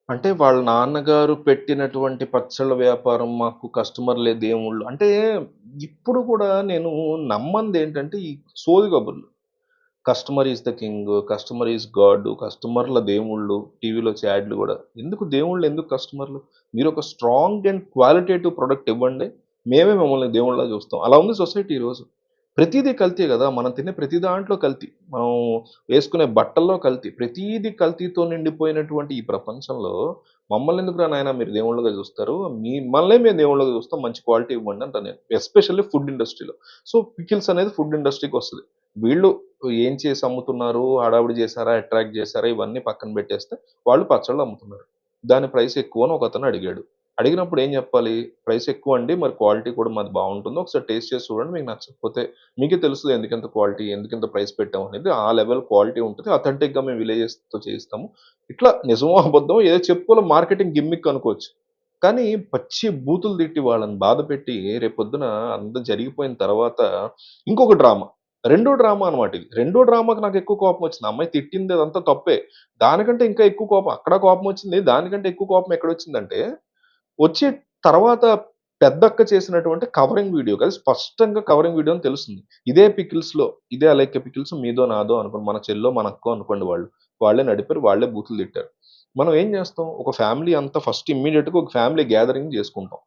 అంటే వాళ్ళ నాన్నగారు పెట్టినటువంటి పచ్చళ్ళ వ్యాపారం మాకు కస్టమర్‌లే దేవుళ్ళు. అంటే ఇప్పుడు కూడా నేను నమ్మనిదేంటంటే ఈ సోది కబుర్లు. Customer is the king, customer is God, కస్టమర్‌ల దేవుళ్ళు, టీవీలో వచ్చే యాడ్‌లు గూడా. ఎందుకు దేవుళ్ళు ఎందుకు కస్టమర్‌లు? మీరొక స్ట్రాంగ్ అండ్ క్వాలిటేటివ్ ప్రొడక్ట్ ఇవ్వండి. మేమే మిమ్మల్ని దేవుళ్ళలా చూస్తాం. అలా ఉంది సొసైటీ ఈరోజు. ప్రతీదీ కల్తీ గదా! మనం తినే ప్రతి దాంట్లో కల్తీ. మనం వేసుకునే బట్టల్లో కల్తీ. ప్రతీదీ కల్తీతో నిండిపోయినటువంటి ఈ ప్రపంచంలో మమ్మల్నెందుకురా నాయనా మీరు దేవుళ్ళుగా జూస్తారు? మిమ్మల్నే మేము దేవుళ్ళుగా జూస్తాం. మంచి క్వాలిటీ ఇవ్వండి అంటా నేను. ఎస్పెషల్లీ ఫుడ్ ఇండస్ట్రీలో. సో, పికిల్స్ అనేది ఫుడ్ ఇండస్ట్రీకొస్తది. వీళ్ళు ఏం చేసి అమ్ముతున్నారు? హడావిడి చేశారా? అట్రాక్ట్ చేశారా? ఇవన్నీ పక్కన పెట్టేస్తే వాళ్ళు పచ్చళ్ళు అమ్ముతున్నారు. దాని ప్రైస్ ఎక్కువ అని ఒకతను అడిగాడు. అడిగినప్పుడు ఏం చెప్పాలి? ప్రైస్ ఎక్కువండి. మరి క్వాలిటీ కూడా మాది బావుంటుంది. ఒకసారి టేస్ట్ చేసి చూడండి. మీకు నచ్చకపోతే మీకే తెలుస్తది ఎందుకింత క్వాలిటీ, ఎందుకింత ప్రైస్ పెట్టామనేది. ఆ లెవెల్ క్వాలిటీ ఉంటది. అథెంటిక్‌గా మేము విలేజెస్‌తో చేయిస్తాము. ఇట్లా నిజమో, అబద్ధమో ఏదో చెప్పుకోలో మార్కెటింగ్ గిమ్మిక్ అనుకోవచ్చు. కానీ పచ్చి బూతులు తిట్టి వాళ్ళని బాధపెట్టి రేపొద్దున అంతా జరిగిపోయిన తర్వాత ఇంకొక డ్రామా. రెండో డ్రామా అనమాట ఇది. రెండో డ్రామాకి నాకెక్కువ కోపమొచ్చింది. ఆ అమ్మాయి తిట్టింది అదంతా తప్పే. దానికంటే ఇంకా ఎక్కువ కోపం అక్కడ కోపమొచ్చింది. దానికంటే ఎక్కువ కోపం ఎక్కడొచ్చిందంటే, వచ్చి తర్వాత పెద్దక్క చేసినటువంటి కవరింగ్ వీడియో. అది స్పష్టంగా కవరింగ్ వీడియో అని తెలుస్తుంది. ఇదే పికిల్స్‌లో, ఇదే అలైక్య పికిల్స్ మీదో నాదో అనుకోండి. మన చెల్లో, మన అక్కో అనుకోండి వాళ్ళు. వాళ్ళే నడిపారు. వాళ్ళే బూతులు తిట్టారు. మనం ఏం చేస్తాం? ఒక ఫ్యామిలీ అంతా ఫస్ట్ ఇమ్మీడియేట్‌గా ఒక ఫ్యామిలీ గ్యాదరింగ్ చేసుకుంటాం.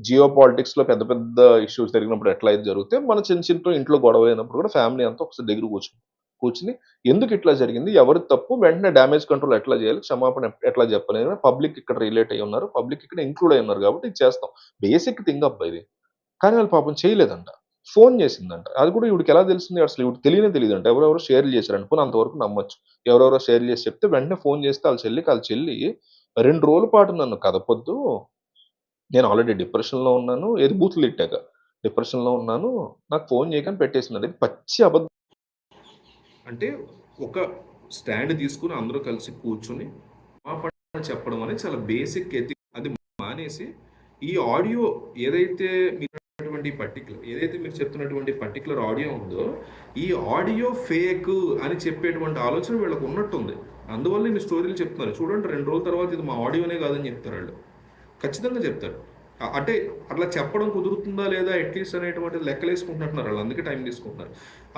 జియో పాలిటిక్స్‌లో పెద్ద పెద్ద ఇష్యూస్ జరిగినప్పుడు ఎట్లా అయితే జరిగితే, మన చిన్న చిన్న ఇంట్లో గొడవ అయినప్పుడు కూడా ఫ్యామిలీ అంతా ఒకసారి దగ్గర కూర్చొని ఎందుకు ఇట్లా జరిగింది? ఎవరిది తప్పు? వెంటనే డ్యామేజ్ కంట్రోల్ ఎట్లా చేయాలి? క్షమాపణ ఎట్లా చెప్పాలి? పబ్లిక్ ఇక్కడ రిలేట్ అయ్యి ఉన్నారు. పబ్లిక్ ఇక్కడ ఇంక్లూడ్ అయ్యి ఉన్నారు కాబట్టి ఇది చేస్తాం. బేసిక్ థింగ్ అబ్బా ఇది. కానీ వాళ్ళు పాపం చేయలేదంట. ఫోను చేసిందంట. అది కూడా ఈవిడకి ఎలా తెలిసింది? అసలు ఈవిడకి తెలియనే తెలీదంట. ఎవరెవరో షేర్‌లు చేశారంట. పోనీ అంతవరకు నమ్మొచ్చు. ఎవరెవరో షేర్‌లు చేసి చెప్తే వెంటనే ఫోను చేస్తే ఆళ్ళ చెల్లి 2 రోజుల పాటు నన్ను కదపొద్దు. నేను ఆల్రెడీ డిప్రెషన్‌లో ఉన్నాను. ఏది బూతులు తిట్టాక. డిప్రెషన్‌లో ఉన్నాను. నాకు ఫోను చేయకని పెట్టేసిందండి. ఇది పచ్చి అబద్ధం. అంటే ఒక స్టాండ్ తీసుకొని అందరూ కలిసి కూర్చొని క్షమాపణ చెప్పడం అనేది చాలా బేసిక్ అది మానేసి ఈ ఆడియో ఏదైతే మీరు చెప్తున్నటువంటి పర్టిక్యులర్ ఆడియో ఉందో ఈ ఆడియో ఫేక్ అని చెప్పేటువంటి ఆలోచన వీళ్ళకి ఉన్నట్టుంది. అందువల్ల ఈ స్టోరీలు చెప్తున్నారు. చూడండి 2 రోజుల తర్వాత ఇది మా ఆడియోనే కాదని చెప్తారు వాళ్ళు. ఖచ్చితంగా చెప్తారు. అంటే అట్లా చెప్పడం కుదురుతుందా లేదా అట్లీస్ట్ అనేటువంటిది లెక్కలేసుకుంటున్నట్టున్నారు వాళ్ళు. అందుకే టైం తీసుకుంటున్నారు.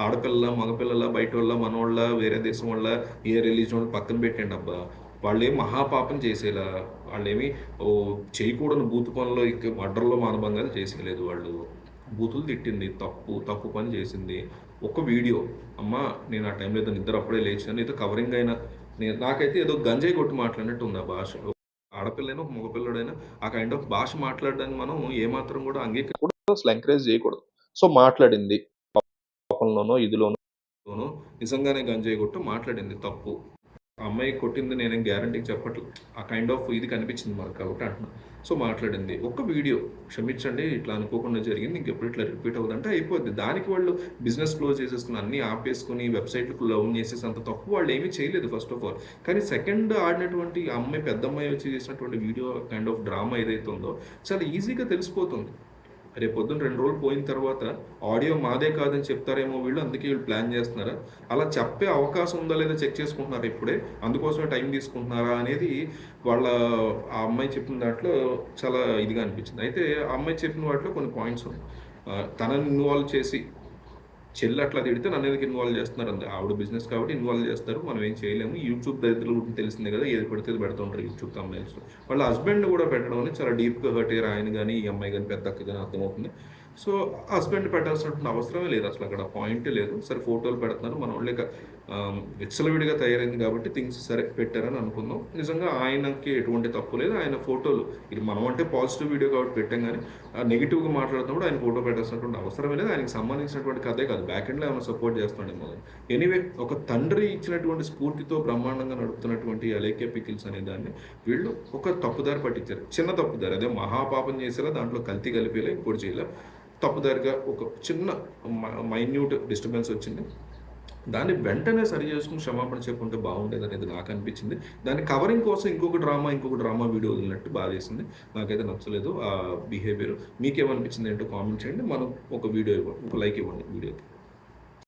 ఆడపిల్ల, మగపిల్లల, బయటోళ్ళ, మనోళ్ళ, వేరే దేశం వాళ్ళ, ఏ రిలీజియన్ వాళ్ళు పక్కన పెట్టండి అబ్బా. వాళ్ళేం మహాపాపం చేసేలా, వాళ్ళేమి చేయకూడని బూతు పనులు మర్డర్లో మానభంగాలు చేసేయలేదు వాళ్ళు. బూతులు తిట్టింది, తప్పు పని చేసింది. ఒక వీడియో, అమ్మా నేను ఆ టైంలో ఏదో నిద్ర అప్పుడే లేచాను, ఏదో కవరింగ్ అయినా నాకైతే ఏదో గంజాయి కొట్టి మాట్లాడినట్టు ఉంది ఆ భాష. ఆడపిల్లైనా ఒక మగపిల్లడైనా ఆ కైండ్ ఆఫ్ భాష మాట్లాడడానికి మనం ఏమాత్రం కూడా అసలు ఎంకరేజ్ చేయకూడదు. సో మాట్లాడింది. కోపంలోనో, ఇదిలోనో నిజంగానే గంజాయి కొట్టు మాట్లాడింది తప్పు. ఆ అమ్మాయి కొట్టింది నేనేం గ్యారంటీకి చెప్పట్లేదు. ఆ కైండ్ ఆఫ్ ఇది కనిపించింది మనకు కాబట్టి అంటున్నా. సో మాట్లాడింది. ఒక్క వీడియో క్షమించండి ఇట్లా అనుకోకుండా జరిగింది, ఇంకెప్పుడు ఇట్లా రిపీట్ అవుతుందంటే అయిపోద్ది. దానికి వాళ్ళు బిజినెస్ క్లోజ్ చేసేసుకుని అన్నీ ఆపేసుకుని వెబ్సైట్లకు లౌన్ చేసేసి అంత తప్పు వాళ్ళు ఏమీ చేయలేదు ఫస్ట్ ఆఫ్ ఆల్. కానీ సెకండ్ ఆడినటువంటి అమ్మాయి, పెద్ద అమ్మాయి వచ్చి చేసినటువంటి వీడియో కైండ్ ఆఫ్ డ్రామా ఏదైతే ఉందో చాలా ఈజీగా తెలిసిపోతుంది. రేపొద్దున 2 రోజులు పోయిన తర్వాత ఆడియో మాదే కాదని చెప్తారేమో వీళ్ళు, అందుకే వీళ్ళు ప్లాన్ చేస్తున్నారా, అలా చెప్పే అవకాశం ఉందా లేదా చెక్ చేసుకుంటున్నారా ఇప్పుడే, అందుకోసమే టైం తీసుకుంటున్నారా అనేది వాళ్ళ ఆ అమ్మాయి చెప్పిన దాంట్లో చాలా ఇదిగా అనిపించింది. అయితే ఆ అమ్మాయి చెప్పిన వాటిలో కొన్ని పాయింట్స్ ఉన్నాయి. తనని ఇన్వాల్వ్ చేసి చెల్లి అట్లా తిడితే నన్ను ఎందుకు ఇన్వాల్వ్ చేస్తున్నారు అంతే. ఆవిడ బిజినెస్ కాబట్టి ఇన్వాల్వ్ చేస్తారు, మనం ఏం చేయలేము. యూట్యూబ్ దరిద్రుల గురించి తెలిసిందే కదా, ఏది పడితే అది పెడుతూ ఉంటారు యూట్యూబ్ తమ్నైల్స్లో. వాళ్ళ హస్బెండ్ కూడా పెట్టడం అనేది చాలా డీప్గా హర్ట్ అయ్యారు ఆయన కానీ, ఈ అమ్మాయి కానీ, పెద్ద అక్క కానీ అర్థమవుతుంది. సో హస్బెండ్ పెట్టాల్సినటువంటి అవసరమే లేదు అసలు, అక్కడ పాయింటే లేదు. సరే ఫోటోలు పెడుతున్నారు, మన వాళ్ళే విచ్చలవిడిగా తయారైంది కాబట్టి థింగ్స్ సరే పెట్టారని అనుకుందాం. నిజంగా ఆయనకి ఎటువంటి తప్పు లేదు. ఆయన ఫోటోలు, ఇది మనం అంటే పాజిటివ్ వీడియో కాబట్టి పెట్టాం, కానీ నెగిటివ్గా మాట్లాడుతున్నప్పుడు ఆయన ఫోటో పెట్టాల్సినటువంటి అవసరమే లేదు. ఆయనకి సంబంధించినటువంటి కథే కాదు, బ్యాక్ ఎండ్లో ఏమైనా సపోర్ట్ చేస్తాడేమో. ఎనీవే, ఒక తండ్రి ఇచ్చినటువంటి స్ఫూర్తితో బ్రహ్మాండంగా నడుపుతున్నటువంటి అలేఖ్య పికిల్స్ అనే దాన్ని వీళ్ళు ఒక తప్పుదారి పట్టించారు. చిన్న తప్పుదారి, అదే మహాపాపం చేసేలా, దాంట్లో కల్తీ కలిపేలా, ఇంకోటి చేయాల తప్పుదారిగా ఒక చిన్న మైన్యూట్ డిస్టర్బెన్స్ వచ్చింది. దాన్ని వెంటనే సరి చేసుకుని క్షమాపణ చెప్పుకుంటే బాగుండేది అనేది నాకు అనిపించింది. దాని కవరింగ్ కోసం ఇంకొక డ్రామా వీడియో వదిలినట్టు బాధేసింది. నాకైతే నచ్చలేదు ఆ బిహేవియర్. మీకేమనిపించింది ఏంటో కామెంట్ చేయండి. మనం ఒక వీడియో ఇవ్వండి, ఒక లైక్ ఇవ్వండి వీడియోకి.